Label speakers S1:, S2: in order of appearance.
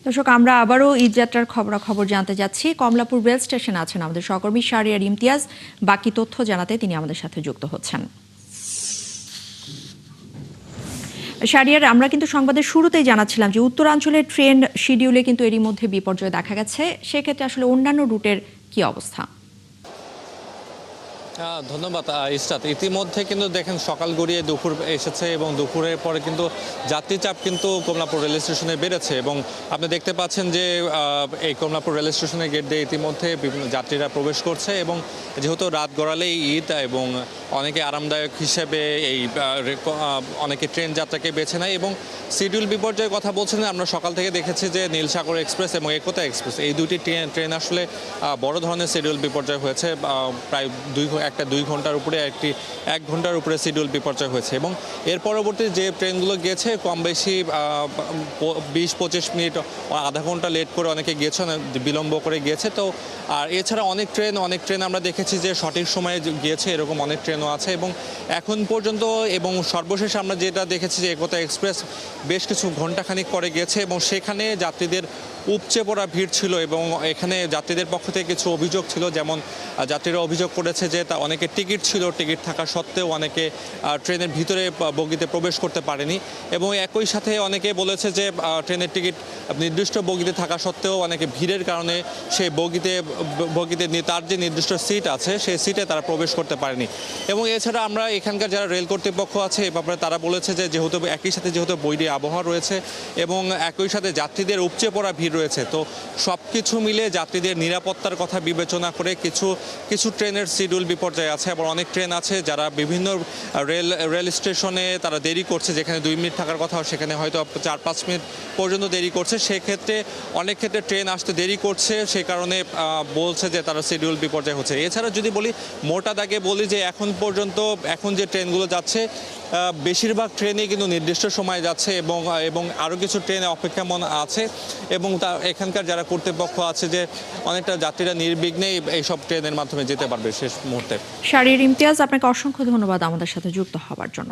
S1: দর্শক, আমরা আবারও ঈদযাত্রার খবরাখবর জানতে যাচ্ছি। কমলাপুর রেল স্টেশনে আছেন আমাদের সহকর্মী শাহরিয়ার ইমতিয়াজ। বাকি তথ্য জানাতে তিনি আমাদের সাথে যুক্ত হচ্ছেন। শাহরিয়ার, আমরা কিন্তু সংবাদের শুরুতেই জানাচ্ছিলাম যে উত্তরাঞ্চলের ট্রেন শিডিউলে কিন্তু এরই মধ্যে বিপর্যয় দেখা গেছে। সেক্ষেত্রে আসলে অন্যান্য রুটের কি অবস্থা?
S2: ধন্যবাদ ইসরাত। ইতিমধ্যে কিন্তু দেখেন সকাল গড়িয়ে দুপুর এসেছে এবং দুপুরের পরে কিন্তু যাত্রী চাপ কিন্তু কমলাপুর রেল স্টেশনে বেড়েছে এবং আপনি দেখতে পাচ্ছেন যে এই কমলাপুর রেল স্টেশনের গেট দিয়ে ইতিমধ্যে বিভিন্ন যাত্রীরা প্রবেশ করছে এবং যেহেতু রাত গড়ালেই ঈদ এবং অনেকে আরামদায়ক হিসেবে এই অনেকে ট্রেন যাত্রাকে বেছে নেয় এবং শিডিউল বিপর্যয়ের কথা বলছেন। আমরা সকাল থেকে দেখেছি যে নীলসাগর এক্সপ্রেস এবং একতা এক্সপ্রেস এই দুটি ট্রেন আসলে বড় ধরনের শিডিউল বিপর্যয় হয়েছে। প্রায় 2 ঘন্টার উপরে 1 ঘন্টার উপরে শিডিউল বিপর্যয় হয়েছে এবং এর পরবর্তী যে ট্রেনগুলো গিয়েছে কম বেশি 20-25 মিনিট আধা ঘন্টা লেট করে অনেকে গিয়েছে, বিলম্ব করে গিয়েছে। তো আর এছাড়া অনেক ট্রেন আমরা দেখেছি যে সঠিক সময়ে গিয়েছে, এরকম অনেক ট্রেনও আছে এবং এখন পর্যন্ত এবং সর্বশেষ আমরা যেটা দেখেছি যে একতা এক্সপ্রেস বেশ কিছু ঘন্টাখানিক পরে গিয়েছে এবং সেখানে যাত্রীদের উপচে পড়া ভিড় ছিল এবং এখানে যাত্রীদের পক্ষ থেকে কিছু অভিযোগ ছিল। যেমন যাত্রীরা অভিযোগ করেছে যে অনেকে টিকিট ছিল, টিকিট থাকা সত্ত্বেও অনেকে ট্রেনের ভিতরে বগিতে প্রবেশ করতে পারেনি এবং একই সাথে অনেকে বলেছে যে ট্রেনের টিকিট নির্দিষ্ট বগিতে থাকা সত্ত্বেও অনেকে ভিড়ের কারণে সেই বগিতে তার যে নির্দিষ্ট সিট আছে সেই সিটে তারা প্রবেশ করতে পারেনি। এবং এছাড়া আমরা এখানকার যারা রেল কর্তৃপক্ষ আছে এ ব্যাপারে তারা বলেছে যে যেহেতু একই সাথে যেহেতু বৈরী আবহাওয়া রয়েছে এবং একই সাথে যাত্রীদের উপচে পড়া ভিড় রয়েছে, তো সব কিছু মিলে যাত্রীদের নিরাপত্তার কথা বিবেচনা করে কিছু ট্রেনের শিডিউল বিপর্যয় আছে। আবার অনেক ট্রেন আছে যারা বিভিন্ন রেল স্টেশনে তারা দেরি করছে, যেখানে 2 মিনিট থাকার কথা সেখানে হয়তো 4-5 মিনিট পর্যন্ত দেরি করছে। সেক্ষেত্রে অনেক ক্ষেত্রে ট্রেন আসতে দেরি করছে, সে কারণে বলছে যে তারা শিডিউল বিপর্যয় হচ্ছে। এছাড়া যদি বলি মোটা দাগে বলি যে এখন যে ট্রেনগুলো যাচ্ছে বেশিরভাগ ট্রেনই কিন্তু নির্দিষ্ট সময়ে যাচ্ছে এবং আরও কিছু ট্রেনে অপেক্ষামান আছে এবং এখানকার যারা কর্তৃপক্ষ আছে যে অনেকটা যাত্রীরা নির্বিঘ্নেই এইসব ট্রেনের মাধ্যমে যেতে পারবে শেষ মুহূর্তে।
S1: শাহরিয়ার ইমতিয়াজ, আপনাকে অসংখ্য ধন্যবাদ আমাদের সাথে যুক্ত হওয়ার জন্য।